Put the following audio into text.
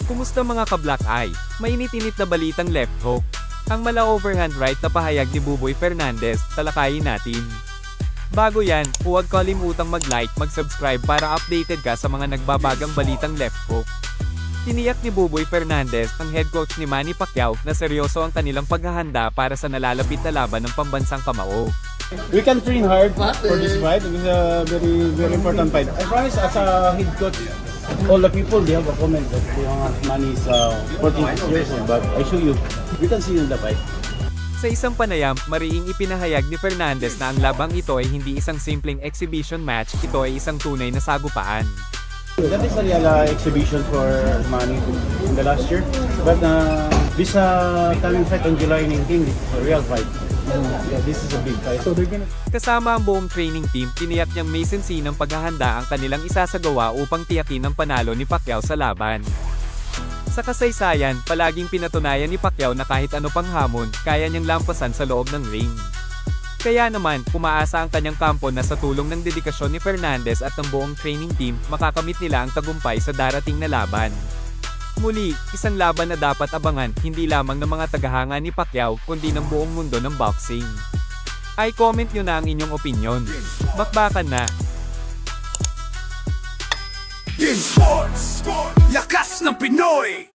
Kumusta mga ka-Black Eye? Mainit-init na balitang left hook. Ang mala-overhand right na pahayag ni Buboy Fernandez, talakayin natin. Bago yan, huwag kalimutang mag-like, mag-subscribe para updated ka sa mga nagbabagang balitang left hook. Tiniyak ni Buboy Fernandez, ang head coach ni Manny Pacquiao, na seryoso ang kanilang paghahanda para sa nalalapit na laban ng pambansang kamao. We can train hard for this fight. It's a very, very important fight. I promise, as a head coach, all the people, they have a comment that Manny is 14 years old, but I show you, we can see in the fight. Sa isang panayam, mariing ipinahayag ni Fernandez na ang labang ito ay hindi isang simpleng exhibition match, ito ay isang tunay na sagupaan. That is a real exhibition for Manny in the last year, but this coming fight on July 19 is a real fight. Yeah, this is a big fight. So they're gonna... Kasama ang buong training team, tiniyak niyang may sinsinang paghahanda ang kanilang isasagawa upang tiyakin ang panalo ni Pacquiao sa laban. Sa kasaysayan, palaging pinatunayan ni Pacquiao na kahit ano pang hamon, kaya niyang lampasan sa loob ng ring. Kaya naman, umaasa ang kanyang kampo na sa tulong ng dedikasyon ni Fernandez at ng buong training team, makakamit nila ang tagumpay sa darating na laban. Muli, isang laban na dapat abangan, hindi lamang ng mga tagahanga ni Pacquiao, kundi ng buong mundo ng boxing. Ay comment nyo na ang inyong opinyon. Bakbakan na! Sports, lakas ng Pinoy!